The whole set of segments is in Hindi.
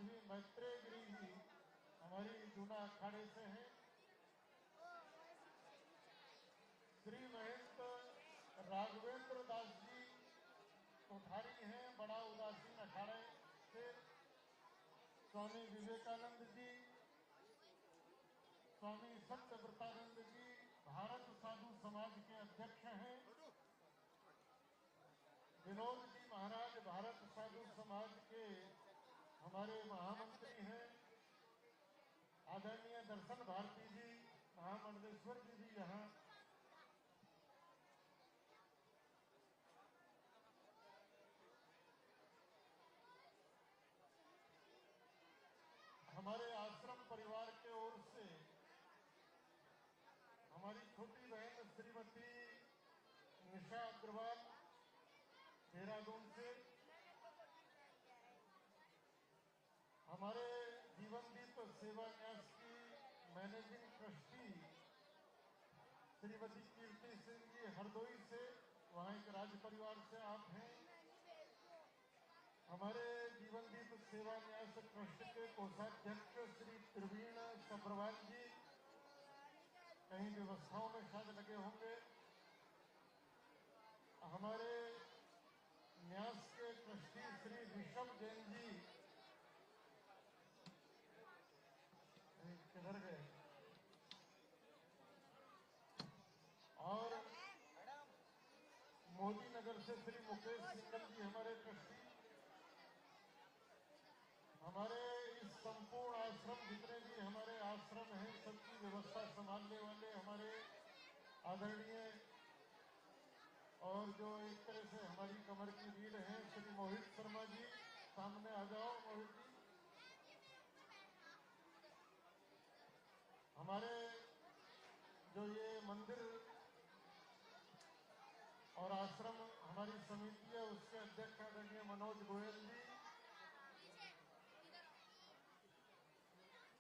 माधवी मैत्रेय गिरी जी हमारी जूना अखाड़े से हैं। श्री महंत राघवेंद्र दास जी कोठारी हैं बड़ा उदासीन अखाड़े से। स्वामी विवेकानंद जी, स्वामी सत्यव्रतानंद जी भारत साधु समाज के अध्यक्ष हैं। विनोद जी महाराज भारत साधु समाज के हमारे महामंत्री हैं। आदरणीय दर्शन भारती जी महामंडलेश्वर जी भी यहाँ। हमारे आश्रम परिवार के ओर से हमारी छोटी बहन श्रीमती निशा अग्रवाल देहरादून से, हमारे जीवनदीप सेवा न्यास की मैनेजिंग ट्रस्टी श्रीमती कीर्ति सिंह जी हरदोई से, वहाँ एक राज परिवार से आप हैं। हमारे जीवनदीप सेवा न्यास ट्रस्ट के कोषाध्यक्ष श्री प्रवीण सब्रवाल जी कहीं व्यवस्थाओं में शायद लगे होंगे। हमारे न्यास के ट्रस्टी श्री ऋषभ जैन जी किधर गए, और मोदी नगर से श्री मुकेश सिंगल जी हमारे ट्रस्टी। हमारे इस संपूर्ण आश्रम जितने भी हमारे आश्रम हैं सबकी व्यवस्था संभालने वाले हमारे आदरणीय और जो एक तरह से हमारी कमर की रीढ़ हैं श्री मोहित शर्मा जी, सामने आ जाओ मोहित जी। हमारे जो ये मंदिर और आश्रम हमारी समिति है उसके अध्यक्ष आदरणीय मनोज गोयल जी।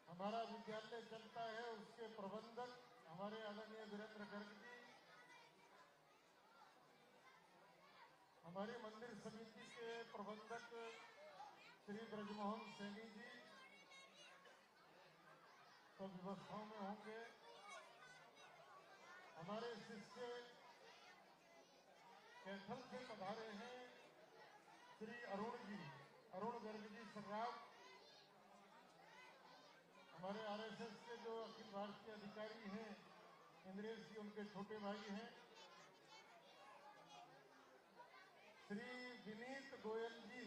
हमारा विद्यालय चलता है उसके प्रबंधक हमारे आदरणीय वीरेंद्र गर्ग जी। हमारी मंदिर समिति के प्रबंधक श्री ब्रजमोहन सैनी जी तो व्यवस्थाओं में होंगे। हमारे शिष्य कैथल से पधारे हैं श्री अरुण जी, अरुण गर्ग जी सर्राफ। हमारे आरएसएस के जो अखिल भारतीय अधिकारी हैं इंद्रेश जी उनके छोटे भाई हैं। श्री विनीत गोयल जी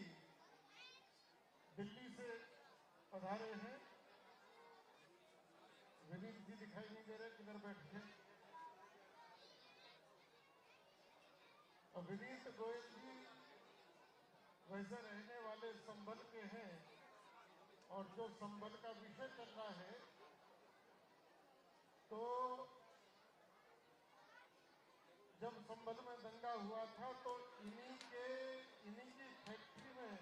दिल्ली से पधारे हैं। विनीत जी दिखाई नहीं दे रहे, किधर बैठे। और विनीत गोयल जी वैसे रहने वाले संभल के हैं और जो संभल का विषय चल रहा है तो जब संभल में दंगा हुआ था तो इन्हीं की फैक्ट्री में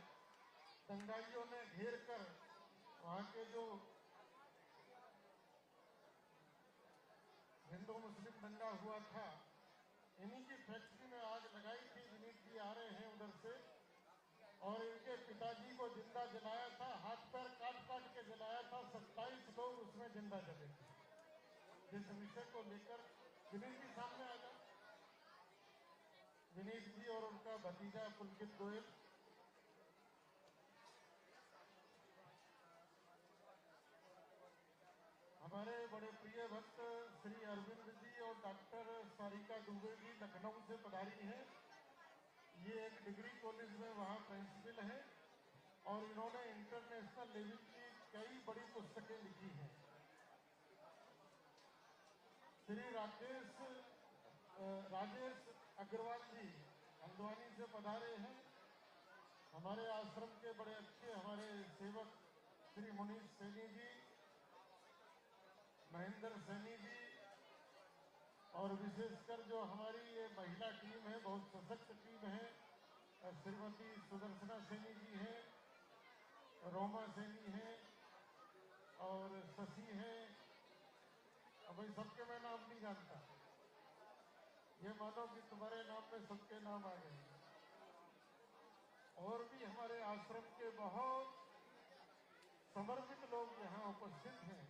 दंगाइयों ने घेर कर वहाँ के जो हिंदू मुस्लिम दंगा हुआ था इन्हीं की फैक्ट्री में आग लगाई थी। विनीत जी आ रहे हैं उधर से, और इनके पिताजी को जिंदा जलाया था, हाथ पैर काट काट के जलाया था। 27 लोग उसमें जिंदा जले थे। जिस विषय को लेकर विनीत जी सामने आ जाए। विनीत जी और उनका भतीजा पुलकित गोयल। हमारे बड़े प्रिय भक्त श्री अरविंद जी और डॉक्टर सारिका दुबे जी लखनऊ से पधारी हैं। ये एक डिग्री कॉलेज में वहाँ प्रिंसिपल हैं और इन्होंने इंटरनेशनल लेवल की कई बड़ी पुस्तकें लिखी हैं। श्री राजेश अग्रवाल जी हल्द्वानी से पधारे हैं। हमारे आश्रम के बड़े अच्छे हमारे सेवक श्री मुनीष सैनी जी, महेंद्र सैनी जी, और विशेषकर जो हमारी ये महिला टीम है बहुत सशक्त टीम है। श्रीमती सुदर्शना सैनी जी हैं, रोमा सैनी हैं और शशि हैं। अब इन सबके मैं नाम नहीं जानता, ये मानो कि तुम्हारे नाम में सबके नाम आ गए। और भी हमारे आश्रम के बहुत समर्पित लोग यहाँ उपस्थित हैं,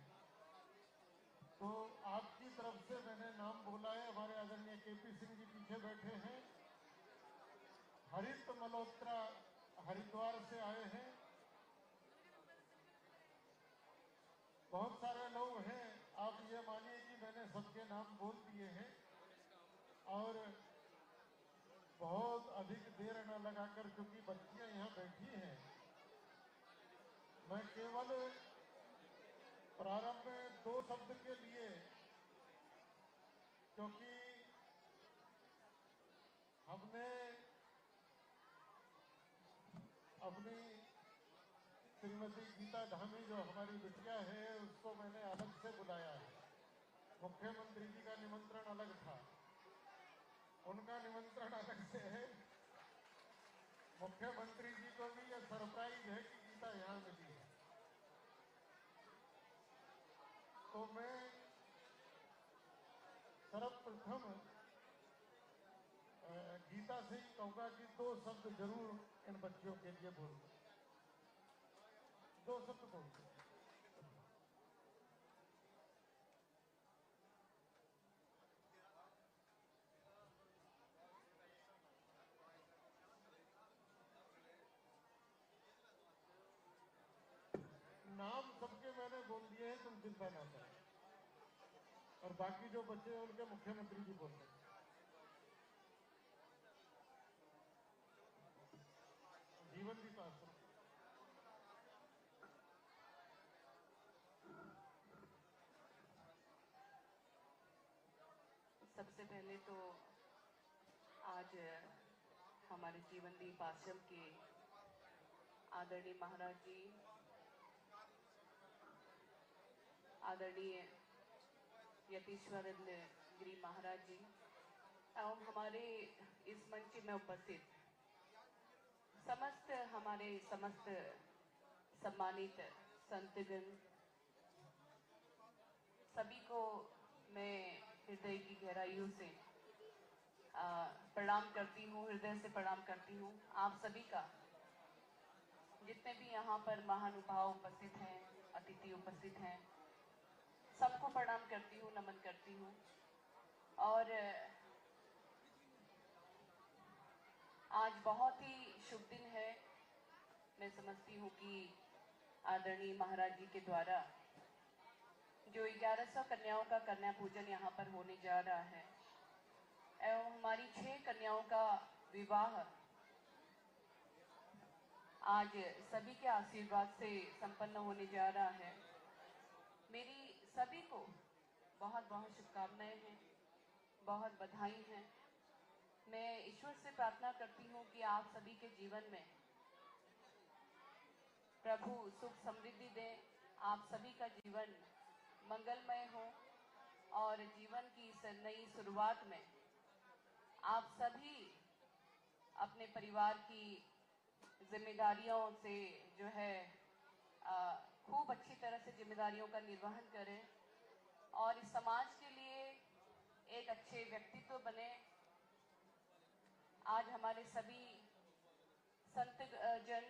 तो आपकी तरफ से मैंने नाम बोला है। हमारे आदरणीय केपी सिंह जी पीछे बैठे हैं, हरित मल्होत्रा हरिद्वार से आए हैं, बहुत सारे लोग हैं। आप ये मानिए कि मैंने सबके नाम बोल दिए हैं और बहुत अधिक देर न लगाकर, क्योंकि बच्चियां यहाँ बैठी हैं, मैं केवल प्रारंभ में 2 शब्द के लिए, क्योंकि हमने अपनी श्रीमती गीता धामी जो हमारी बिटिया है उसको मैंने अलग से बुलाया है। मुख्यमंत्री जी का निमंत्रण अलग था, उनका निमंत्रण अलग से है। मुख्यमंत्री जी को भी यह सरप्राइज है कि गीता यहाँ मिली है। तो मैं सर्वप्रथम गीता से ही कहूँगा कि 2 शब्द जरूर इन बच्चियों के लिए बोल दो, 2 शब्द बोल दो। नाम सबके मैंने बोल दिए हैं, तुम चिंता ना करो, और बाकी जो बच्चे हैं उनके मुख्यमंत्री जी बोल रहे हैं। जीवन भी पास करो। सबसे पहले तो आज हमारे जीवन दीप आश्रम के आदरणीय महाराज जी, आदरणीय यतीश्वर गिरी महाराज जी एवं हमारे इस मंच में उपस्थित हमारे समस्त सम्मानित संतगण, सभी को मैं हृदय की गहराइयों से प्रणाम करती हूँ, हृदय से प्रणाम करती हूँ। आप सभी का, जितने भी यहाँ पर महानुभाव उपस्थित हैं, अतिथि उपस्थित हैं, सबको प्रणाम करती हूँ, नमन करती हूँ। और आज बहुत ही शुभ दिन है। मैं समझती हूँ कि आदरणीय महाराज जी के द्वारा जो 1100 कन्याओं का कन्या पूजन यहाँ पर होने जा रहा है एवं हमारी 6 कन्याओं का विवाह आज सभी के आशीर्वाद से संपन्न होने जा रहा है। मेरी सभी को बहुत बहुत शुभकामनाएं हैं, बहुत बधाई हैं। मैं ईश्वर से प्रार्थना करती हूँ कि आप सभी के जीवन में प्रभु सुख समृद्धि दें, आप सभी का जीवन मंगलमय हो और जीवन की इस नई शुरुआत में आप सभी अपने परिवार की जिम्मेदारियों से जो है खूब अच्छी तरह से जिम्मेदारियों का निर्वहन करें और इस समाज के लिए एक अच्छे व्यक्तित्व बने। आज हमारे सभी संत जन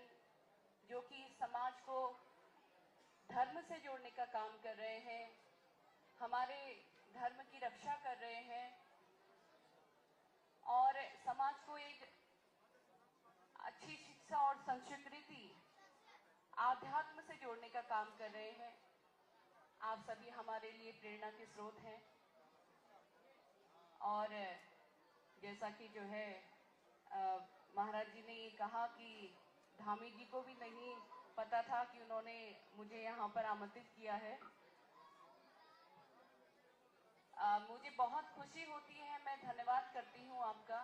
जो कि समाज को धर्म से जोड़ने का काम कर रहे हैं, हमारे धर्म की रक्षा कर रहे हैं और समाज को एक अच्छी शिक्षा और संस्कृति, आध्यात्म से जोड़ने का काम कर रहे हैं। आप सभी हमारे लिए प्रेरणा के स्रोत हैं। और जैसा कि जो है महाराज जी ने ये कहा कि धामी जी को भी नहीं पता था कि उन्होंने मुझे यहाँ पर आमंत्रित किया है। मुझे बहुत खुशी होती है, मैं धन्यवाद करती हूँ आपका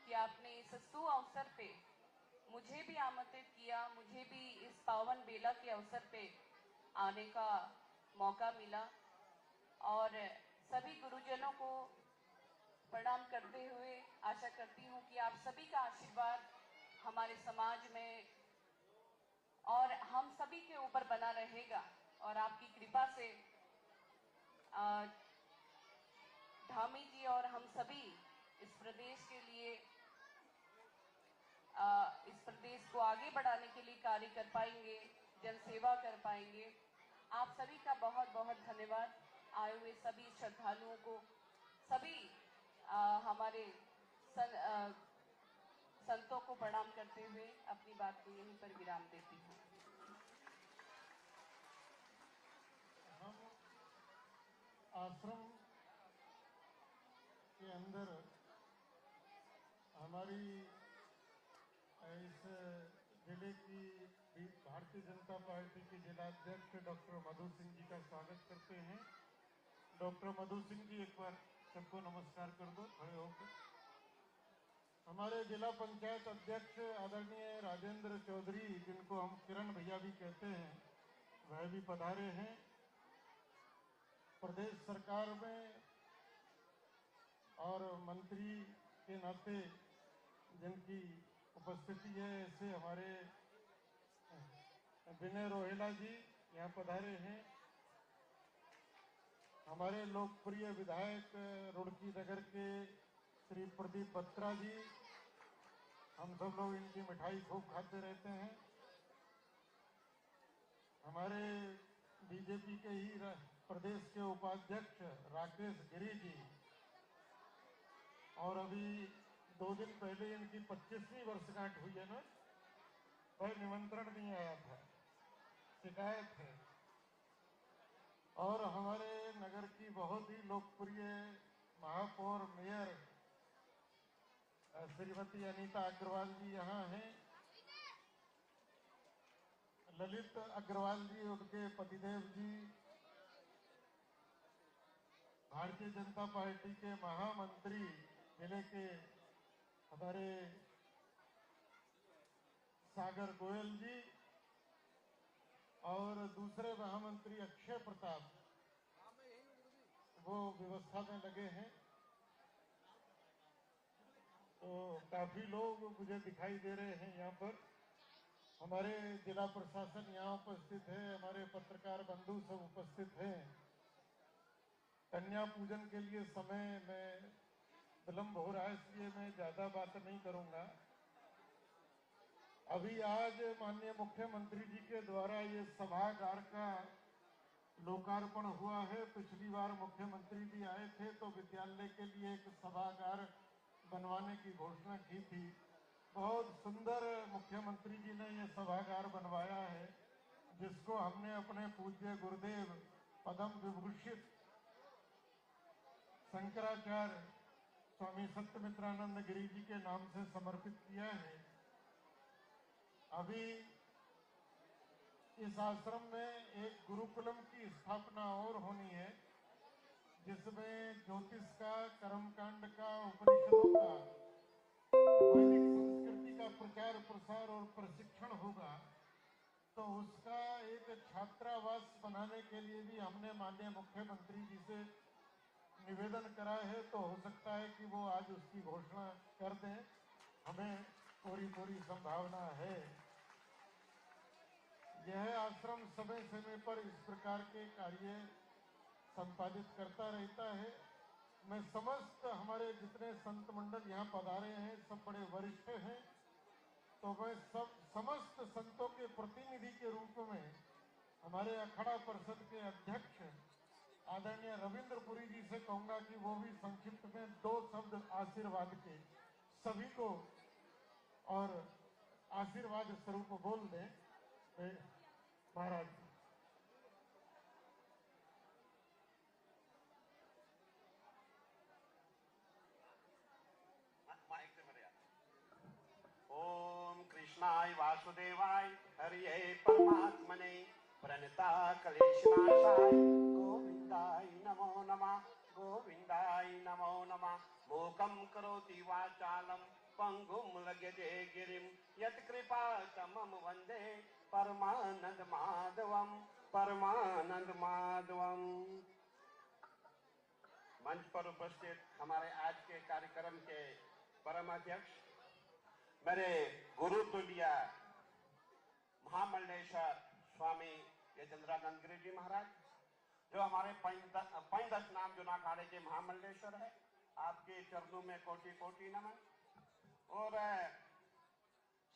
कि आपने इस सु अवसर पे मुझे भी आमंत्रित किया, मुझे भी इस पावन बेला के अवसर पे आने का मौका मिला। और सभी गुरुजनों को प्रणाम करते हुए आशा करती हूँ कि आप सभी का आशीर्वाद हमारे समाज में और हम सभी के ऊपर बना रहेगा और आपकी कृपा से धामी जी और हम सभी इस प्रदेश के लिए इस प्रदेश को आगे बढ़ाने के लिए कार्य कर पाएंगे। जनसेवा कर पाएंगे। आप सभी का बहुत बहुत धन्यवाद। आए हुए सभी श्रद्धालुओं को, सभी हमारे संतों को प्रणाम करते हुए अपनी बात को यहीं पर विराम देती हूँ। हम आश्रम के अंदर हमारी इस जिले की भारतीय जनता पार्टी के जिलाध्यक्ष डॉक्टर मधु सिंह जी का स्वागत करते हैं। डॉक्टर मधु सिंह जी, एक बार सबको नमस्कार कर दो खड़े होकर। हमारे जिला पंचायत अध्यक्ष आदरणीय राजेंद्र चौधरी, जिनको हम किरण भैया भी कहते हैं, वह भी पधारे हैं। प्रदेश सरकार में और मंत्री के नाते जिनकी उपस्थिति है, ऐसे हमारे विनय रोहेला जी यहाँ पधारे हैं। हमारे लोकप्रिय विधायक रुड़की नगर के श्री प्रदीप बत्रा जी, हम सब लोग इनकी मिठाई खूब खाते रहते हैं। हमारे बीजेपी के ही प्रदेश के उपाध्यक्ष राकेश गिरी जी, और अभी 2 दिन पहले इनकी 25वीं वर्षगांठ हुई है ना, वह निमंत्रण नहीं आया था, शिकायत है। और हमारे नगर की बहुत ही लोकप्रिय महापौर मेयर श्रीमती अनीता अग्रवाल जी यहाँ हैं। ललित अग्रवाल जी, उनके पतिदेव जी, भारतीय जनता पार्टी के महामंत्री जिले के हमारे सागर गोयल जी, और दूसरे महामंत्री अक्षय प्रताप, वो व्यवस्था में लगे हैं। तो काफी लोग मुझे दिखाई दे रहे हैं यहाँ पर। हमारे जिला प्रशासन यहाँ उपस्थित है, हमारे पत्रकार बंधु सब उपस्थित हैं। कन्या पूजन के लिए समय में विलंब हो रहा है, इसलिए मैं ज्यादा बात नहीं करूंगा। अभी आज माननीय मुख्यमंत्री जी के द्वारा ये सभागार का लोकार्पण हुआ है। पिछली बार मुख्यमंत्री जी आए थे तो विद्यालय के लिए एक सभागार बनवाने की घोषणा की थी। बहुत सुंदर मुख्यमंत्री जी ने ये सभागार बनवाया है, जिसको हमने अपने पूज्य गुरुदेव पद्म विभूषित शंकराचार्य स्वामी सत्यमित्रानंद गिरी जी के नाम से समर्पित किया है। अभी इस आश्रम में एक गुरुकुलम की स्थापना और होनी है, जिसमें ज्योतिष का, कर्मकांड का, उपनिषदों का, वैदिक संस्कृति का प्रचार प्रसार और प्रशिक्षण होगा। तो उसका एक छात्रावास बनाने के लिए भी हमने माननीय मुख्यमंत्री जी से निवेदन करा है। तो हो सकता है कि वो आज उसकी घोषणा कर दें, हमें पूरी संभावना है। यह आश्रम समय समय पर इस प्रकार के कार्य संपादित करता रहता है। मैं समस्त हमारे जितने संत मंडल यहाँ पधारे हैं, सब बड़े वरिष्ठ हैं। तो मैं समस्त संतों के प्रतिनिधि के रूप में हमारे अखाड़ा परिषद के अध्यक्ष आदरणीय रविंद्रपुरी जी से कहूंगा कि वो भी संक्षिप्त में 2 शब्द आशीर्वाद के सभी को और आशीर्वाद स्वरूप बोल दें। महाराज ओम कृष्णाय वासुदेवाय हरिये परमात्मने प्रणता क्लेशनाशाय गोविंदाय नमो नमः। गोविंदाय नमो नमः। मूकं करोति वाचालं पंगुं लग्यते गिरिं यत्कृपातमं वन्दे परमानंद माधवं। परमानंद माधवं। मंच पर उपस्थित हमारे आज के कार्यक्रम के परम अध्यक्ष, मेरे गुरु तुल्य महामंडलेश्वर स्वामी यजेंद्रानंद गिरी जी महाराज, जो हमारे पंचदश नाम जुना अखाड़े के महामंडलेश्वर है, आपके चरणों में कोटि कोटि नमन। और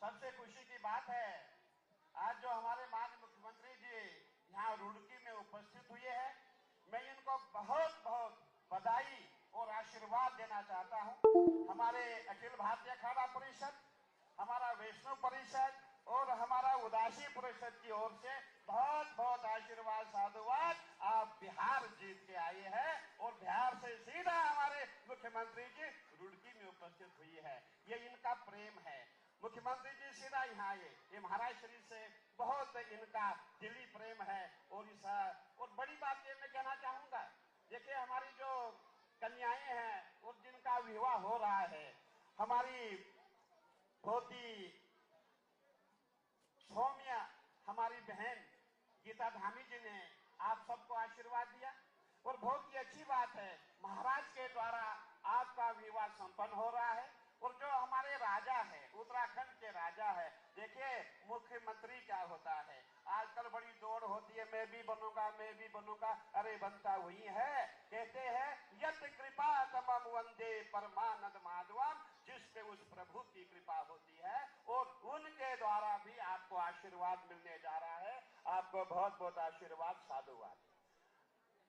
सबसे खुशी की बात है, आज जो हमारे माननीय उपस्थित हुए हैं, मैं इनको बहुत बहुत बधाई और आशीर्वाद देना चाहता हूं। हमारे अखिल भारतीय अखाड़ा परिषद, हमारा वैष्णव परिषद और हमारा उदासी परिषद की ओर से बहुत बहुत आशीर्वाद, साधुवाद। आप बिहार जीत के आए हैं और बिहार से सीधा हमारे मुख्यमंत्री जी रुड़की में उपस्थित हुई है, ये इनका प्रेम है। मुख्यमंत्री जी सीधा यहाँ आए, ये महाराष्ट्र से बहुत इनका दिली प्रेम है। और बड़ी बात ये मैं कहना चाहूंगा, देखिए हमारी जो कन्याएं हैं और जिनका विवाह हो रहा है, हमारी पोती सौम्या, हमारी बहन गीता धामी जी ने आप सबको आशीर्वाद दिया और बहुत ही अच्छी बात है, महाराज के द्वारा आपका विवाह संपन्न हो रहा है। और जो हमारे राजा है, उत्तराखंड के राजा है, देखिए मुख्यमंत्री क्या होता है, आजकल बड़ी दौड़ होती है, मैं भी बनूंगा, मैं भी बनूंगा। अरे बनता वही है, कहते हैं यत कृपा तमम वंदे परमानंद माधवम, जिस पे उस प्रभु की कृपा होती है और उनके द्वारा भी आपको आशीर्वाद मिलने जा रहा है। आपको बहुत बहुत आशीर्वाद, साधुवाद।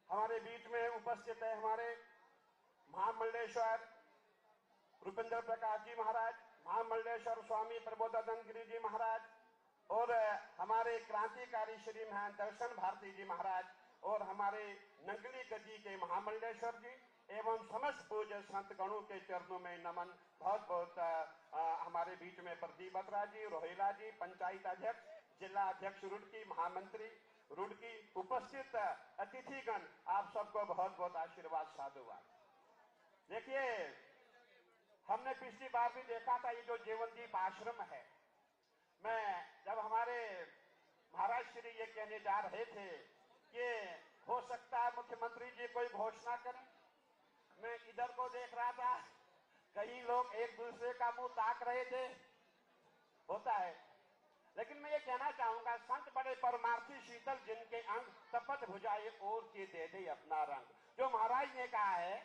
हमारे बीच में उपस्थित है हमारे महामंडलेश्वर रुपेंद्र प्रकाश जी महाराज, महामंडलेश्वर स्वामी प्रबोधानंद गिरी जी महाराज और हमारे क्रांतिकारी श्री महंत दर्शन भारती जी महाराज और हमारे नंगली गद्दी के महामंडलेश्वर जी एवं समस्त पूज्य संत गणों के चरणों में नमन। बहुत बहुत हमारे बीच में प्रदीप बत्रा जी, रोहिला जी, पंचायत अध्यक्ष, जिला अध्यक्ष रुड़की, महामंत्री रुड़की, उपस्थित अतिथिगण, आप सबको बहुत बहुत आशीर्वाद, साधुवाद। देखिए हमने पिछली बार भी देखा था, ये जो जीवनदीप आश्रम है, मैं जब हमारे महाराज श्री ये कहने जा रहे थे कि हो सकता है मुख्यमंत्री जी कोई घोषणा करें, मैं इधर को देख रहा था, कई लोग एक दूसरे का मुंह ताक रहे थे, होता है। लेकिन मैं ये कहना चाहूंगा, संत बड़े परमार्थी शीतल, जिनके अंग तपत भुजाए और के दे दे अपना रंग। जो महाराज ने कहा है,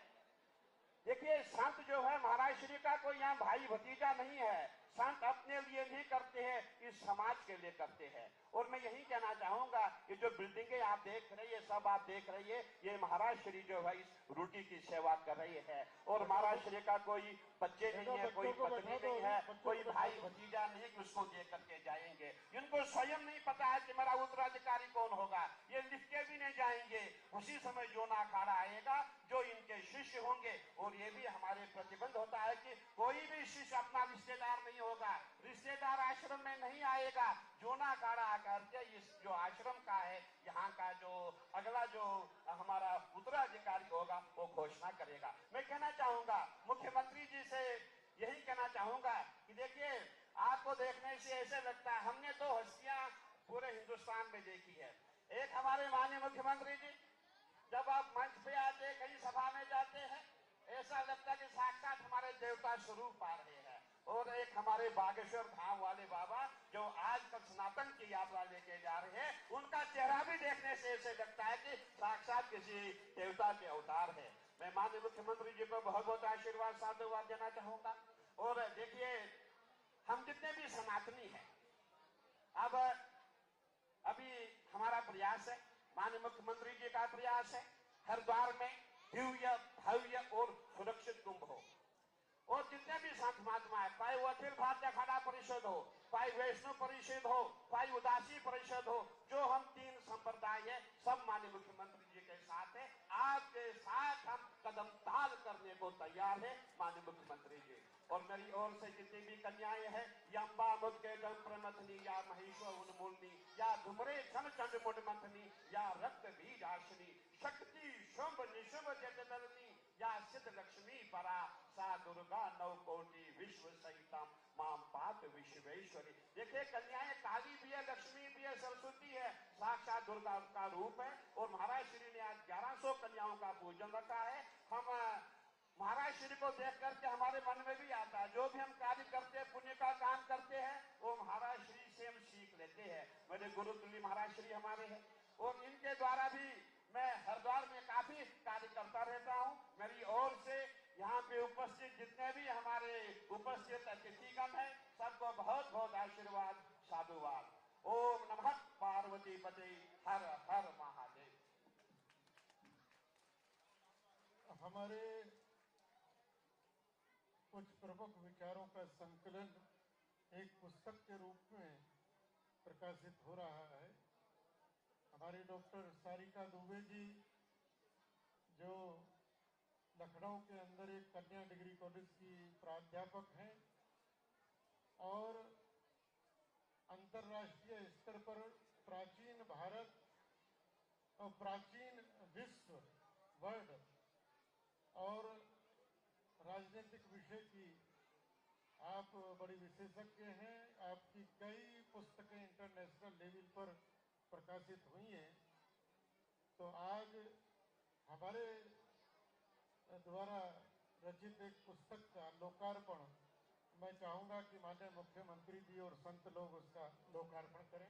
देखिए संत जो है महाराज श्री का कोई यहाँ भाई भतीजा नहीं है, संत अपने लिए नहीं करते हैं, इस समाज के लिए करते हैं। और मैं यही कहना चाहूंगा, ये जो बिल्डिंगें आप देख रही है, सब आप देख रही है, ये महाराज श्री जो है इस रुड़की की सेवा कर रही है। और महाराज श्री का कोई बच्चे नहीं है, कोई पत्नी नहीं है, कोई भाई भतीजा नहीं कि उसको दे करके जाएंगे। इनको स्वयं नहीं पता है कि मेरा उत्तराधिकारी कौन होगा, ये लिख के भी नहीं जाएंगे। उसी समय जोना अखाड़ा आएगा, जो इनके शिष्य होंगे। और ये भी हमारे प्रतिबंध होता है कि कोई भी शिष्य अपना रिश्तेदार नहीं होगा, रिश्तेदार आश्रम में नहीं आएगा। जोना अखाड़ा आकर के इस जो आश्रम का है, यहाँ का जो अगला जो हमारा उत्तराधिकारी होगा वो घोषणा करेगा। मैं कहना चाहूंगा मुख्यमंत्री जी से यही कहना चाहूंगा कि देखिए आपको देखने से ऐसे लगता है, हमने तो हस्तियां पूरे हिंदुस्तान में देखी है। एक हमारे माननीय मुख्यमंत्री जी जब आप मंच पे आते, कहीं सभा में जाते हैं, ऐसा लगता है कि साक्षात हमारे देवता स्वरूप आ रहे हैं। और एक हमारे बागेश्वर धाम वाले बाबा जो आज तक सनातन की यात्रा लेके जा रहे हैं, उनका चेहरा भी देखने से ऐसे लगता है कि साक्षात किसी देवता के अवतार है। मैं माननीय मुख्यमंत्री जी को बहुत बहुत आशीर्वाद, साधुवाद देना चाहूंगा। और देखिए हम जितने भी सनातनी हैं, अब अभी हमारा प्रयास है, माननीय मुख्यमंत्री जी का प्रयास है, हरिद्वार में दिव्य भव्य और सुरक्षित कुंभ हो। और जितने भी संत महात्मा है, चाहे वो अखिल भारतीय अखाड़ा परिषद हो, चाहे वैष्णव परिषद हो, चाहे उदासी परिषद हो, जो हम तीन संप्रदाय है, सब माननीय मुख्यमंत्री जी के साथ है। आपके साथ हम कदम ताल करने को तैयार है माननीय मुख्यमंत्री जी। और मेरी ओर से जितनी भी कन्याएं हैं, यम्बा मुद्गे गम प्रमथनी, या महेश्वर उन्मूलनी, या धुमरे छन चंड मुंडमथनी, या रक्त बीज आशनी, शक्ति शुभ निशुभ जगदलनी, या सिद्ध लक्ष्मी परा, सा दुर्गा नौ कोटि विश्व सहितम माम पात विश्वेश्वरी। देखिए कन्याएं काली भी है, लक्ष्मी भी है, सरस्वती है, साक्षात दुर्गा का रूप है। और महाराज श्री ने आज 1100 कन्याओं का पूजन रखा है। हम महाराज श्री को देख करके हमारे मन में भी आता है, जो भी हम कार्य करते हैं, पुण्य का काम करते हैं, वो महाराज श्री से हम सीख लेते हैं। मेरे गुरु तुल्य महाराज श्री हमारे हैं और इनके द्वारा भी मैं हरिद्वार में काफी कार्य करता रहता हूँ। मेरी ओर से यहाँ पे उपस्थित जितने भी हमारे उपस्थित अतिथिगण हैं, सबको बहुत बहुत आशीर्वाद, साधुवाद। ओम नमः पार्वती पते, हर हर महादेव। हमारे कुछ प्रमुख विचारों का संकलन एक पुस्तक के रूप में प्रकाशित हो रहा है। हमारी डॉक्टर सारिका दुबे जी, जो लखनऊ के अंदर एक कन्या डिग्री कॉलेज की प्राध्यापक हैं और अंतर्राष्ट्रीय स्तर पर प्राचीन भारत और प्राचीन विश्व वर्ल्ड और राजनीतिक विषय की आप बड़ी विशेषज्ञ हैं। आपकी कई पुस्तकें इंटरनेशनल लेवल पर प्रकाशित हुई हैं। तो आज हमारे द्वारा रचित एक पुस्तक का लोकार्पण मैं चाहूंगा कि माननीय मुख्यमंत्री जी और संत लोग उसका लोकार्पण करें।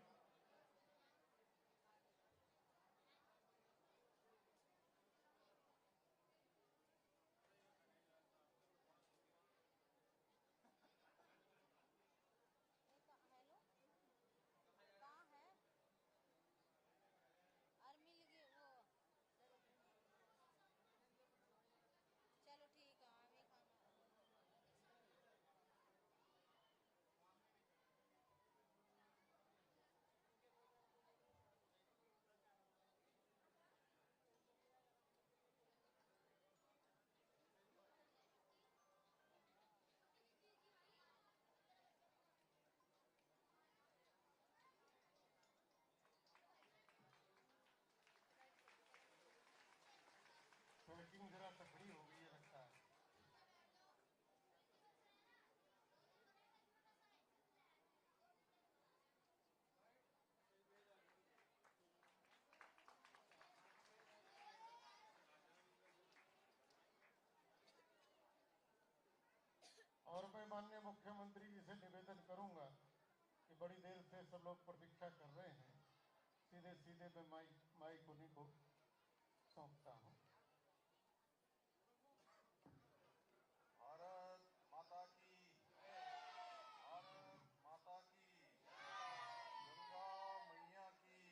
पैकिंग जरा तकड़ी हो गई है लगता है। और मैं माननीय मुख्यमंत्री जी से निवेदन करूंगा कि बड़ी देर से सब लोग प्रतीक्षा कर रहे हैं, सीधे सीधे मैं माइक उन्हीं को सौंपता हूं। भारत माता की, भारत माता की, गंगा मैया की,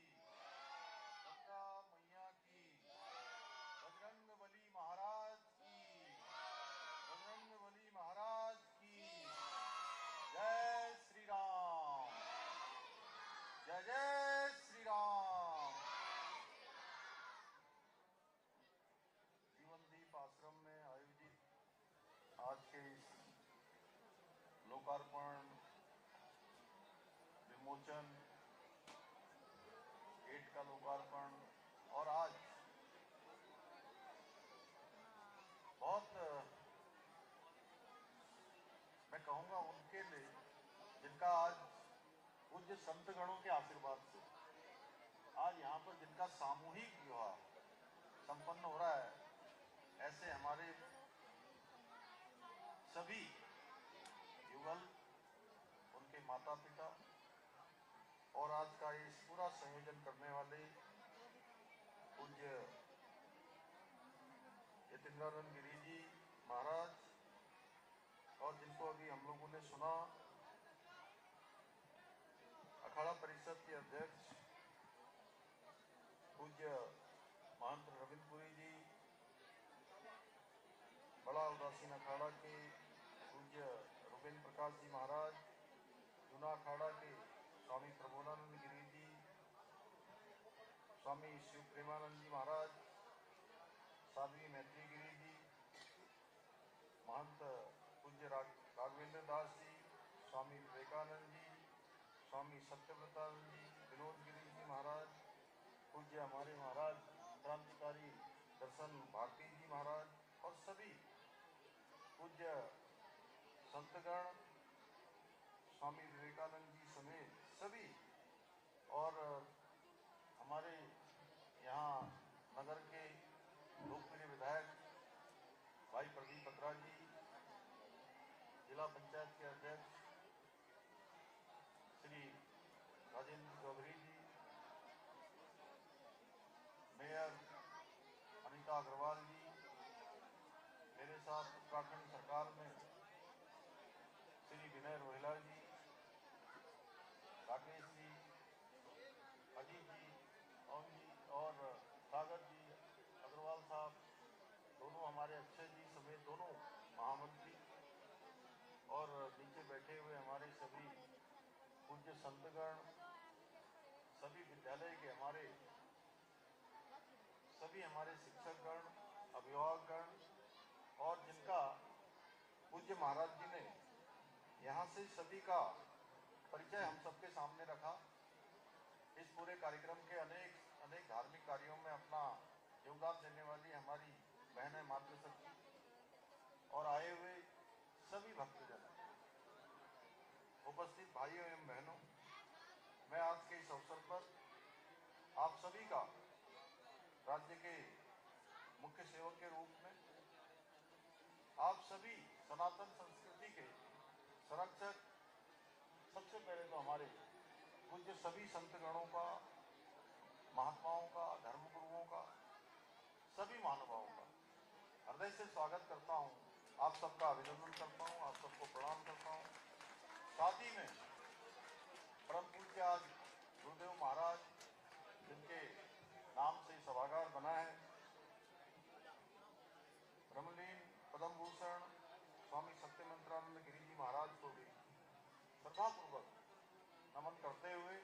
गंगा मैया की, बजरंगबली महाराज की, बजरंगबली महाराज की। जय श्री राम, जय जय श्री राम। जीवनदीप आश्रम में आयोजित आज के इस लोकार्पण, विमोचन, गेट का लोकार्पण और आज बहुत मैं कहूँगा उनके लिए जिनका आज पूज्य संतगणों के आशीर्वाद से आज यहाँ पर जिनका सामूहिक विवाह संपन्न हो रहा है, ऐसे हमारे सभी युगल, उनके माता पिता और आज का इस पूरा संयोजन करने वाले पूज्य यतीन्द्रानंद गिरी जी महाराज और जिनको अभी हम लोगों ने सुना, अखाड़ा परिषद के अध्यक्ष पूज्य महंत रविंद्रपुरी जी, बड़ा उदासीन अखाड़ा के पूज्य रुपेन्द्र प्रकाश जी महाराज, जूना अखाड़ा के स्वामी प्रबोधानंद गिरी जी, स्वामी शिव प्रेमानंद जी महाराज, साध्वी मैत्री गिरी जी, महंत पूज्य राघवेंद्र दास जी, स्वामी विवेकानंद जी, स्वामी सत्यव्रतानंद जी, विनोद गिरी जी महाराज, पूज्य हमारे महाराज क्रांतिकारी दर्शन भारती जी महाराज और सभी पूज्य संतगण, स्वामी विवेकानंद जी समेत सभी, और हमारे यहाँ नगर के लोकप्रिय विधायक भाई प्रदीप बत्रा जी, जिला पंचायत के अध्यक्ष श्री राजेंद्र चौधरी जी, मेयर अनीता अग्रवाल जी, मेरे साथ उत्तराखंड सरकार में श्री विनय रोहिला जी, राकेश जी, अजीत जी, ओम जी और सागर जी अग्रवाल साहब, दोनों हमारे हमारे अक्षय जी समेत दोनों महामंत्री और नीचे बैठे हुए हमारे सभी पूज्य संतगण, सभी विद्यालय के सभी हमारे शिक्षकगण, अभिभावकगण और जिनका पूज्य महाराज जी ने यहाँ से सभी का परिचय हम सबके सामने रखा। इस पूरे कार्यक्रम के अनेक धार्मिक कार्यों में अपना योगदान देने वाली हमारी बहनें मातृशक्ति और आए हुए सभी भक्तजन, उपस्थित भाइयों एवं बहनों, मैं आज के इस अवसर पर आप सभी का राज्य के मुख्य सेवक के रूप में, आप सभी सनातन संस्कृति के संरक्षक, सबसे पहले तो हमारे पूज्य सभी संतगणों का, महात्माओं का, धर्मगुरुओं का, सभी महानुभावों का हृदय से स्वागत करता हूँ। आप सबका अभिनंदन करता हूँ, आप सबको प्रणाम करता हूँ। साथ ही में परम पूज्य आज गुरुदेव महाराज, जिनके नाम से सभागार बना है, ब्रह्मलीन पद्म भूषण स्वामी सत्यमित्रानंद गिरी जी महाराज को भी श्रद्धापूर्वक नमन करते हुए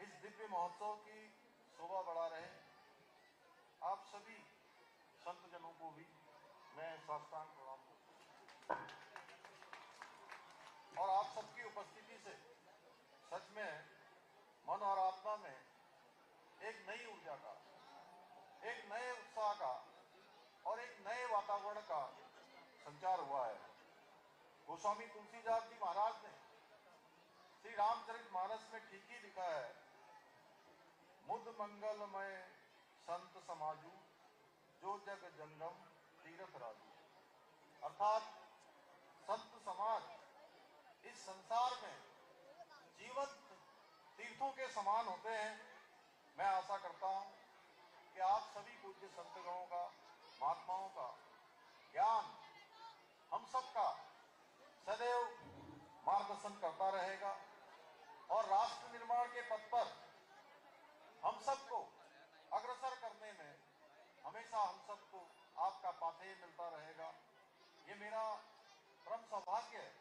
इस दिव्य महोत्सव की शोभा बढ़ा रहे आप सभी संतजनों को भी मैं साष्टांग प्रणाम करता हूं। और आप सबकी उपस्थिति से सच में मन और आत्मा में एक नई ऊर्जा का, एक नए उत्साह का और एक नए वातावरण का संचार हुआ है। गोस्वामी तुलसीदास जी महाराज ने श्री रामचरितमानस में ठीक ही लिखा है, मुद मंगलमय संत समाजू, जो जग जंगम तीर्थ राजू। अर्थात संत समाज इस संसार में जीवंत तीर्थों के समान होते हैं। मैं आशा करता हूं कि आप सभी पूज्य संतगणों का, महात्माओं का ज्ञान हम सबका सदैव मार्गदर्शन करता रहेगा और राष्ट्र निर्माण के पथ पर हम सबको अग्रसर करने में हमेशा हम सबको आपका पाथेय मिलता रहेगा। ये मेरा परम सौभाग्य है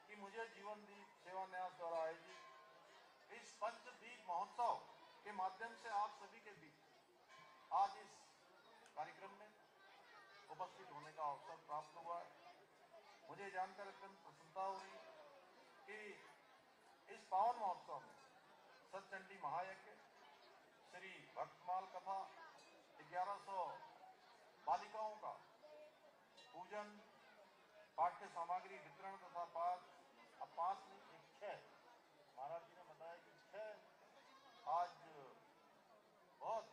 कि मुझे जीवन दीप सेवा न्यास द्वारा आयोजित इस पंचदीप महोत्सव के माध्यम से आप सभी के बीच आज इस कार्यक्रम में उपस्थित होने का अवसर प्राप्त हुआ है। मुझे जानकर अत्यंत प्रसन्नता हो रही कि इस पावन महोत्सव में सतचंडी महायज्ञ, श्री भक्तमाल कथा, 1100 बालिकाओं का पूजन, पाठ्य सामग्री वितरण तथा 5 नहीं 6 महाराज जी ने बताया कि 6 आज बहुत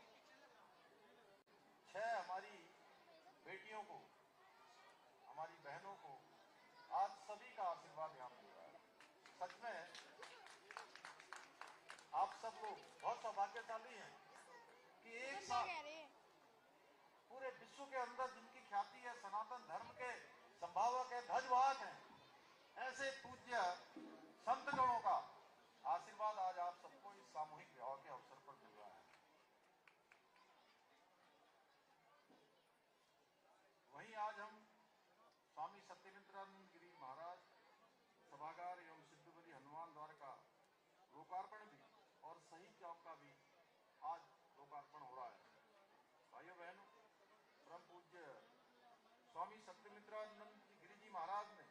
6 हमारी बेटियों को, हमारी बहनों को आज सभी का आशीर्वाद यहाँ मिल रहा है। सच में आप सब लोग बहुत सौभाग्यशाली हैं कि एक साथ पूरे विश्व के अंदर जिनकी ख्याति है, सनातन धर्म के संभावक है, ध्वजवाहक हैं, ऐसे पूज्य संतगणों का आशीर्वाद आज आप सबको इस सामूहिक विवाह के अवसर पर मिल रहा है। वहीं आज हम स्वामी सत्यमित्रानंद गिरी महाराज सभागार एवं सिद्धबली हनुमान द्वार का लोकार्पण भी और सही चौक का भी आज लोकार्पण हो रहा है। भाइयों बहनों, परम पूज्य स्वामी सत्यमित्रानंद गिरी जी महाराज ने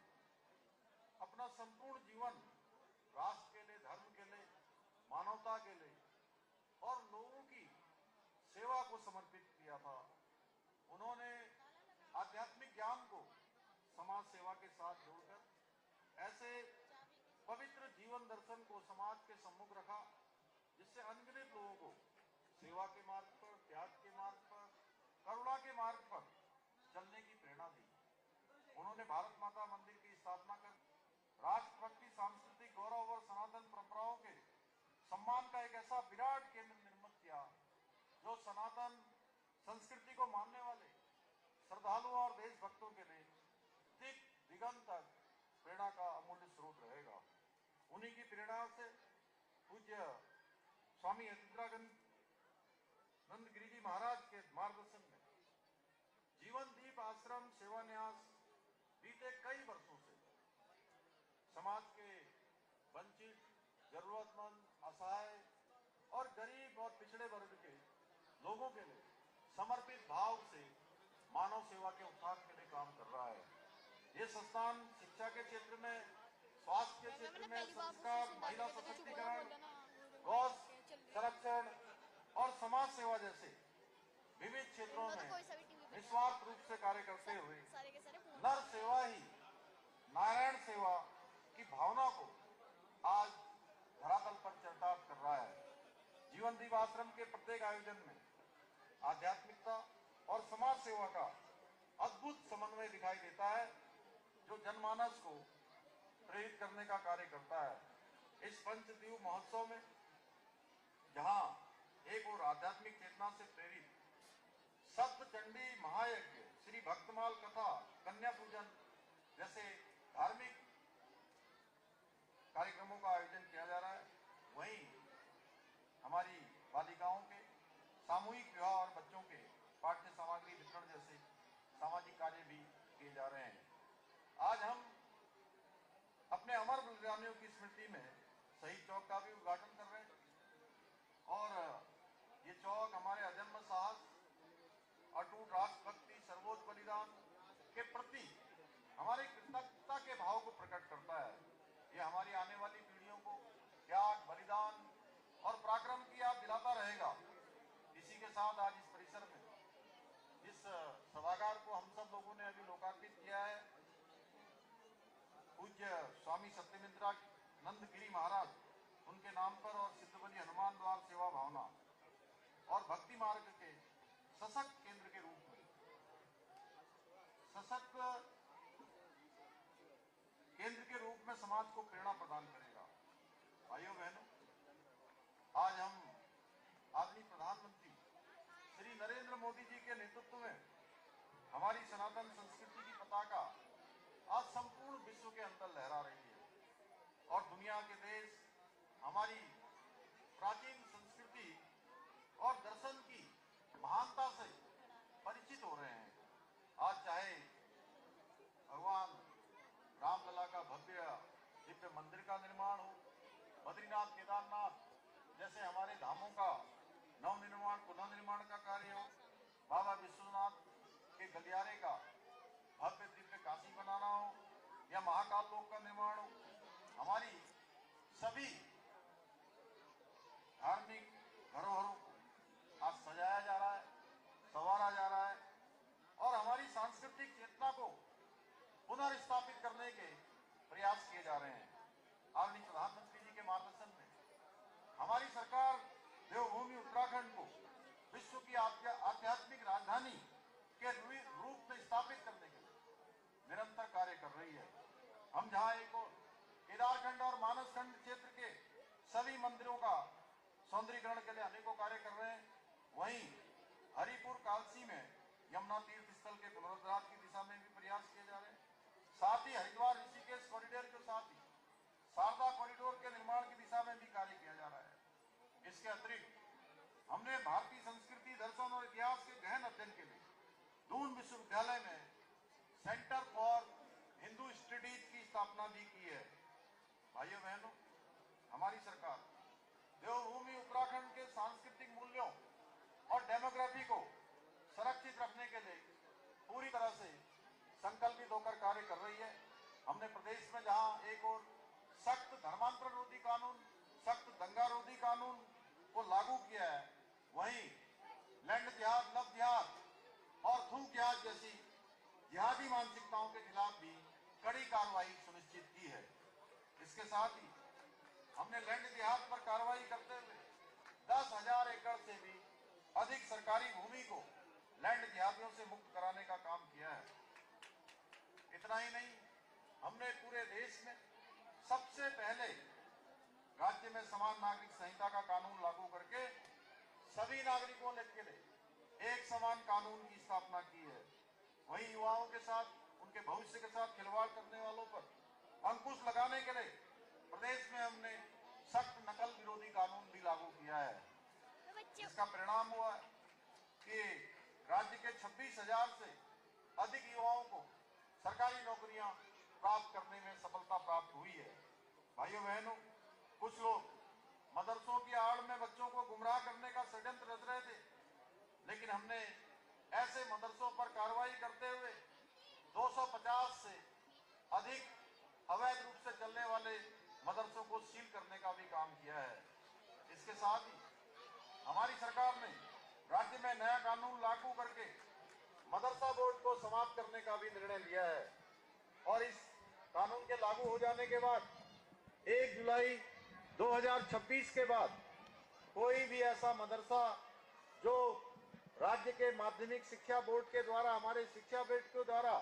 अपना संपूर्ण जीवन राष्ट्र के लिए, धर्म के लिए, मानवता के लिए और लोगों की सेवा को समर्पित किया था। उन्होंने आध्यात्मिक ज्ञान को समाज सेवा के साथ जोड़कर ऐसे पवित्र जीवन दर्शन को समाज के सम्मुख रखा, जिससे अनगिनत लोगों को सेवा के मार्ग पर, त्याग के मार्ग पर, करुणा के मार्ग पर चलने की प्रेरणा दी। उन्होंने भारत माता मंदिर की स्थापना कर राष्ट्रभक्ति, सांस्कृतिक गौरव और सनातन परंपराओं के सम्मान का एक ऐसा विराट केंद्र निर्मित किया, जो सनातन संस्कृति को मानने वाले श्रद्धालुओं और देशभक्तों के लिए दिक दिगंत तक प्रेरणा का अमूल्य स्रोत रहेगा। उन्हीं की प्रेरणा से पूज्य स्वामी अतिद्रानंद गिरी जी महाराज के मार्गदर्शन में जीवनदीप आश्रम सेवान्यास बीते कई वर्षों से समाज के वंचित, जरूरतमंद, असहाय और गरीब और पिछड़े वर्ग के लोगों के लिए समर्पित भाव से मानव सेवा के उत्थान के लिए काम कर रहा है। ये संस्थान शिक्षा के क्षेत्र में, स्वास्थ्य के क्षेत्र में, संस्कार, महिला सशक्तिकरण, गौ संरक्षण और समाज सेवा जैसे विविध क्षेत्रों में निस्वार्थ रूप से कार्य करते हुए नर सेवा ही नारायण सेवा की भावना को आज धरातल पर चरितार्थ कर रहा है। जीवनदीप आश्रम के प्रत्येक आयोजन में आध्यात्मिकता और समाज सेवा का अद्भुत समन्वय दिखाई देता है, जो जनमानस को प्रेरित करने का कार्य करता है। इस पंचद्वीप महोत्सव में जहां एक और आध्यात्मिक चेतना से प्रेरित सप्तचंडी महायज्ञ, श्री भक्तमाल कथा, कन्या पूजन जैसे धार्मिक कार्यक्रमों का आयोजन किया जा रहा है, वहीं हमारी बालिकाओं के सामूहिक विवाह और बच्चों के पाठ्य सामग्री वितरण जैसे सामाजिक कार्य भी किए जा रहे हैं। आज हम अपने अमर बलिदानियों की स्मृति में शहीद चौक का भी उद्घाटन कर रहे हैं और ये चौक हमारे अजन्म साहस, अटूट राष्ट्रभक्ति, सर्वोच्च बलिदान के प्रति हमारे कृतज्ञता के भाव को प्रकट करता है। ये हमारी आने वाली पीढ़ियों को त्याग, बलिदान और पराक्रम की याद दिलाता रहेगा। इसी के साथ आज इस परिसर में इस सभागार को हम सब लोगों ने अभी लोकार्पित किया है। पूज्य स्वामी सत्यमित्रानंद गिरी महाराज उनके नाम पर और सिद्धबली हनुमान द्वार सेवा भावना और भक्ति मार्ग के सशक्त केंद्र के रूप में, सशक्त केंद्र के रूप में समाज को प्रेरणा प्रदान करेगा। भाइयों बहनों, आज हम आदरणीय प्रधानमंत्री श्री नरेंद्र मोदी जी के नेतृत्व में हमारी सनातन संस्कृति की पताका आज संपूर्ण विश्व के अंदर लहरा रही है और दुनिया के देश हमारी प्राचीन संस्कृति और दर्शन की महानता से परिचित हो रहे हैं। आज चाहे भगवान रामलला का भव्य दिव्य मंदिर का निर्माण हो, बद्रीनाथ, केदारनाथ जैसे हमारे धामों का नवनिर्माण, पुनर्निर्माण का कार्य हो, बाबा विश्वनाथ के गलियारे का भव्य दिव्य काशी बनाना हो या महाकाल लोक का निर्माण हो, हमारी सभी धार्मिक धरोहरों को आज सजाया जा रहा है, संवारा जा रहा है और हमारी सांस्कृतिक चेतना को पुनर्स्थापित करने के प्रयास किए जा रहे हैं। आदरणीय प्रधानमंत्री जी के मार्गदर्शन में हमारी सरकार देवभूमि उत्तराखंड को विश्व की आध्यात्मिक राजधानी के रूप में स्थापित करने के लिए निरंतर कार्य कर रही है। हम जहां एक और केदारखंड और मानसखंड क्षेत्र के सभी मंदिरों का सौंदर्यीकरण के लिए अनेकों कार्य कर रहे हैं, वहीं हरिपुर कालसी में यमुना तीर्थ स्थल के पुनरुद्धार की दिशा में भी प्रयास किए जा रहे हैं। साथ ही हरिद्वार ऋषिकेश कॉरिडोर के साथ ही शारदा कॉरिडोर के निर्माण की दिशा में भी कार्य किया जा रहा है। इसके अतिरिक्त हमने भारतीय संस्कृति, दर्शन और इतिहास के गहन अध्ययन के लिए दून विश्वविद्यालय में सेंटर फॉर हिंदू स्टडीज की स्थापना भी की है। भाइयों बहनों, हमारी सरकार देवभूमि उत्तराखंड के सांस्कृतिक मूल्यों और डेमोग्राफी को संरक्षित रखने के लिए पूरी तरह से संकल्पित होकर कार्य कर रही है। हमने प्रदेश में जहां एक और सख्त धर्मांतरण रोधी कानून, सख्त दंगा रोधी कानून को लागू किया है, वहीं लैंड जिहाद, लव जिहाद और थूक जिहाद जैसी जिहादी मानसिकताओं के खिलाफ भी कड़ी कार्रवाई सुनिश्चित की है। इसके साथ ही हमने लैंड जिहाद पर कार्रवाई करते हुए 10,000 एकड़ से भी अधिक सरकारी भूमि को लैंड जिहादियों से मुक्त कराने का काम किया है। इतना ही नहीं, हमने पूरे देश में सबसे पहले राज्य में समान नागरिक संहिता का कानून लागू करके सभी नागरिकों के लिए एक समान कानून की स्थापना की है। वहीं युवाओं के साथ, उनके भविष्य के साथ खिलवाड़ करने वालों पर अंकुश लगाने के लिए प्रदेश में हमने सख्त नकल विरोधी कानून भी लागू किया है। इसका परिणाम हुआ कि राज्य के 26,000 से अधिक युवाओं को सरकारी नौकरियां प्राप्त करने में सफलता प्राप्त हुई है। भाइयों बहनों, कुछ लोग मदरसों की आड़ में बच्चों को गुमराह करने का षड्यंत्र रच रहे थे, लेकिन हमने ऐसे मदरसों पर कार्रवाई करते हुए 250 से अधिक अवैध रूप से चलने वाले मदरसों को सील करने का भी काम किया है। इसके साथ ही हमारी सरकार ने राज्य में नया कानून लागू करके मदरसा बोर्ड को समाप्त करने का भी निर्णय लिया है और इस कानून के लागू हो जाने के बाद 1 जुलाई 2026 के बाद कोई भी ऐसा मदरसा जो राज्य के माध्यमिक शिक्षा बोर्ड के द्वारा, हमारे शिक्षा बोर्ड के द्वारा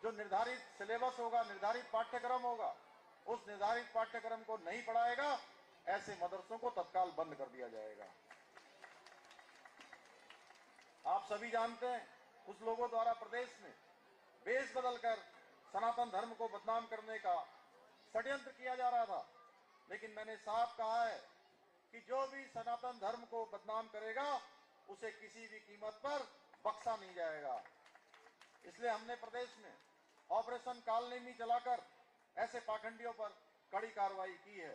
जो निर्धारित सिलेबस होगा, निर्धारित पाठ्यक्रम होगा, उस निर्धारित पाठ्यक्रम को नहीं पढ़ाएगा, ऐसे मदरसों को तत्काल बंद कर दिया जाएगा। आप सभी जानते हैं, कुछ लोगों द्वारा प्रदेश में बेस बदलकर सनातन धर्म को बदनाम करने का षड्यंत्र किया जा रहा था, लेकिन मैंने साफ कहा है कि जो भी सनातन धर्म को बदनाम करेगा उसे किसी भी कीमत पर बख्शा नहीं जाएगा। इसलिए हमने प्रदेश में ऑपरेशन कालनेमी चलाकर ऐसे पाखंडियों पर कड़ी कार्रवाई की है।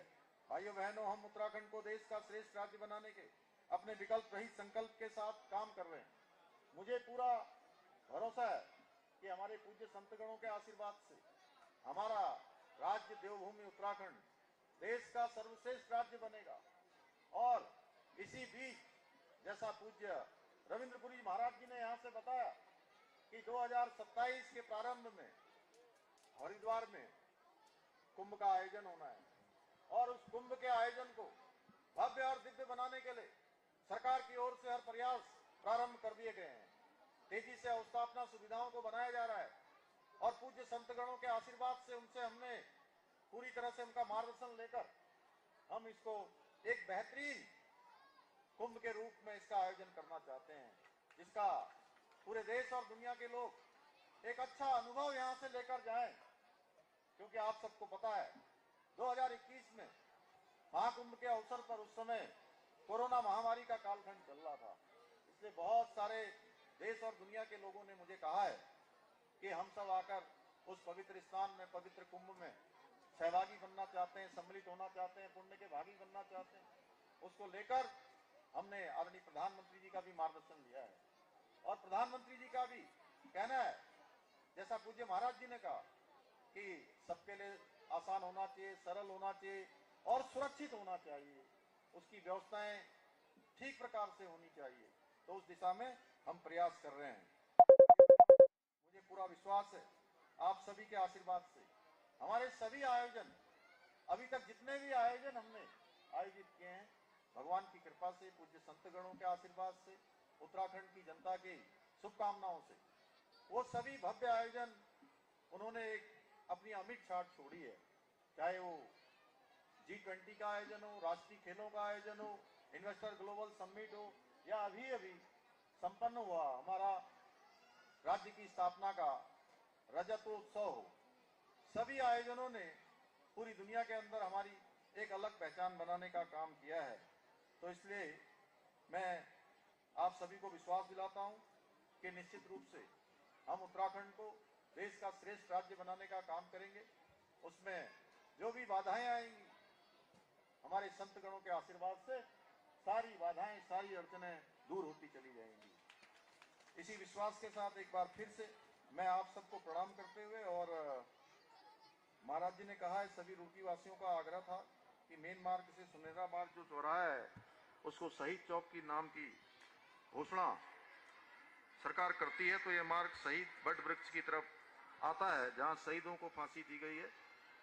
भाइयों बहनों, हम उत्तराखंड को देश का श्रेष्ठ राज्य बनाने के अपने विकल्प रहित संकल्प के साथ काम कर रहे हैं। मुझे पूरा भरोसा है कि हमारे पूज्य संतगणों के आशीर्वाद से हमारा राज्य देवभूमि उत्तराखंड देश का सर्वश्रेष्ठ राज्य बनेगा। और इसी बीच जैसा पूज्य रविंद्रपुरी महाराज जी ने यहाँ से बताया कि 2027 के प्रारंभ में हरिद्वार में कुंभ का आयोजन होना है और उस कुंभ के आयोजन को भव्य और दिव्य बनाने के लिए सरकार की ओर से हर प्रयास प्रारंभ कर दिए गए हैं। तेजी से अवस्थापना सुविधाओं को बनाया जा रहा है और पूज्य संतगणों के आशीर्वाद से उनसे हमने पूरी तरह से उनका मार्गदर्शन लेकर हम इसको एक बेहतरीन कुंभ के रूप में इसका आयोजन करना चाहते हैं, जिसका पूरे देश और दुनिया के लोग एक अच्छा अनुभव यहां से लेकर जाएं। क्योंकि आप सबको पता है 2021 में महाकुंभ के अवसर पर उस समय कोरोना महामारी का कालखंड चल रहा था, इसलिए बहुत सारे देश और दुनिया के लोगों ने मुझे कहा है कि हम सब आकर उस पवित्र स्थान में, पवित्र कुंभ में सहभागी बनना चाहते हैं, सम्मिलित होना चाहते हैं, पुण्य के भागी बनना चाहते हैं। उसको लेकर हमने आदरणीय प्रधानमंत्री जी का भी मार्गदर्शन लिया है और प्रधानमंत्री जी का भी कहना है, जैसा पूज्य महाराज जी ने कहा कि सबके लिए आसान होना चाहिए, सरल होना चाहिए और सुरक्षित होना चाहिए, उसकी व्यवस्थाएं ठीक प्रकार से होनी चाहिए। तो उस दिशा में हम प्रयास कर रहे हैं। मुझे पूरा विश्वास है आप सभी के आशीर्वाद से हमारे सभी आयोजन, अभी तक जितने भी आयोजन हमने आयोजित किए हैं, भगवान की कृपा से, पूज्य संतगणों के आशीर्वाद से, उत्तराखंड की जनता की शुभकामनाओं से, वो सभी भव्य आयोजन उन्होंने एक अपनी अमिट छाप छोड़ी है। चाहे वो G20 का आयोजन हो, राष्ट्रीय खेलों का आयोजन हो, इन्वेस्टर ग्लोबल समिट हो, या अभी अभी संपन्न हुआ हमारा राज्य की स्थापना का रजतोत्सव हो, सभी आयोजनों ने पूरी दुनिया के अंदर हमारी एक अलग पहचान बनाने का काम किया है। तो इसलिए मैं आप सभी को विश्वास दिलाता हूं कि निश्चित रूप से हम उत्तराखंड को देश का श्रेष्ठ राज्य बनाने का काम करेंगे। उसमें जो भी बाधाएं आएंगी, हमारे संतगणों के आशीर्वाद से सारी बाधाएं, सारी अड़चनें दूर होती चली जाएंगी। इसी विश्वास के साथ एक बार फिर से मैं आप सबको प्रणाम करते हुए, और महाराज जी ने कहा है, सभी रूटी वासियों का आग्रह था कि मेन मार्ग से सुनहरा मार्ग जो चौराहा है उसको शहीद चौक की नाम की घोषणा सरकार करती है, तो ये मार्ग शहीद बट वृक्ष की तरफ आता है जहां शहीदों को फांसी दी गई है।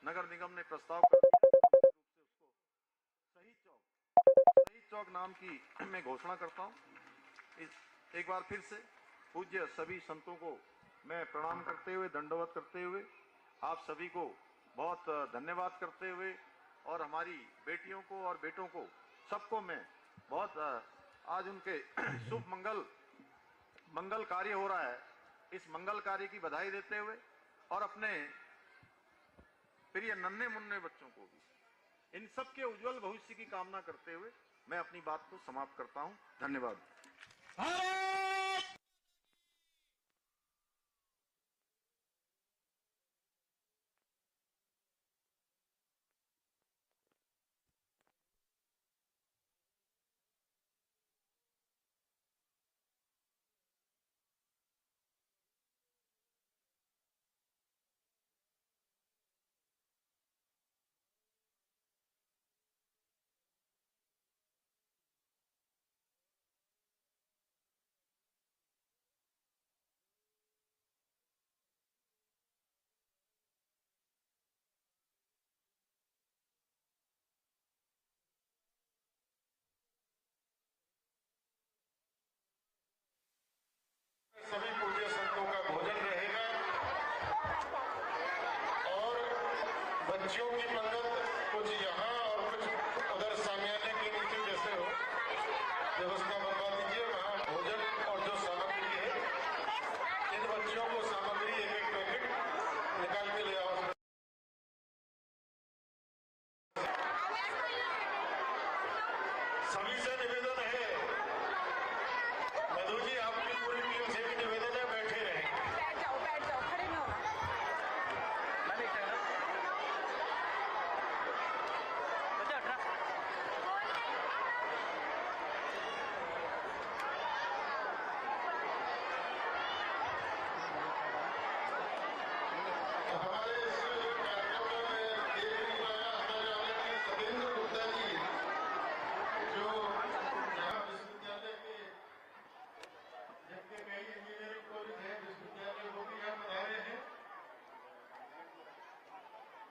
नगर निगम ने प्रस्ताव कर दिया, रूप से उसको शहीद चौक नाम की मैं घोषणा करता हूं। एक बार फिर से पूज्य सभी संतों को मैं प्रणाम करते हुए, दंडवत करते हुए, आप सभी को बहुत धन्यवाद करते हुए, और हमारी बेटियों को और बेटों को सबको मैं बहुत आज उनके शुभ मंगल कार्य हो रहा है, इस मंगल कार्य की बधाई देते हुए और अपने प्रिय नन्हे मुन्ने बच्चों को भी इन सब के उज्जवल भविष्य की कामना करते हुए मैं अपनी बात को समाप्त करता हूं। धन्यवाद। बच्चियों की पंगत कुछ यहाँ और कुछ उधर सामियाने के नीचे जैसे हो, व्यवस्था बनवा दीजिए। वहाँ भोजन और जो सामग्री है, इन बच्चियों को सामग्री एक एक पैकेट निकाल के ले आओ। सभी से निवेदन है, मधु जी आपकी पूरी टीम से भी निवेदन है, बैठे रहें। बैठ जाओ, खड़े नहीं होना। हमारे इस कार्यक्रम में देख नहीं पाया हमारे आदरणीय सतेंद्र गुप्ता जी, जो यहाँ विश्वविद्यालय के जबकि कई इंजीनियरिंग कॉलेज है विश्वविद्यालय, वो भी यहाँ पधारे हैं।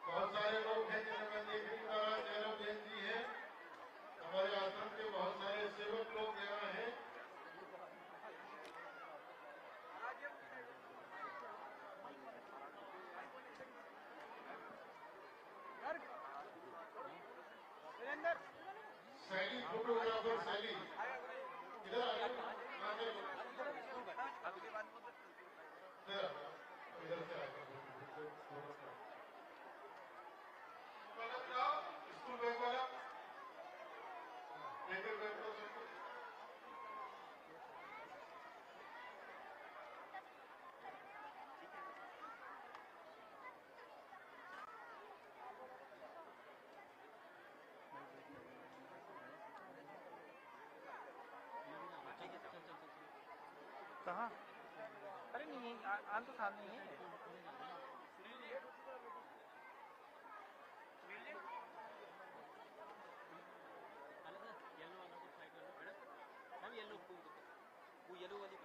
बहुत सारे लोग हैं जिन्हें मैं देख नहीं पा रहा। जयराम जैन जी हैं, हमारे आश्रम के बहुत सारे सेवक लोग यहाँ हैं। शैली फोटोग्राफर शैली इधर आ जाओ, कहाँ से इधर से आओ, स्कूल बैग वाला लेकर बैठो सबको। कहाँ? अरे नहीं, आन तो सामने ही है। येलो वाला को साइड में, मैडम येलो वाली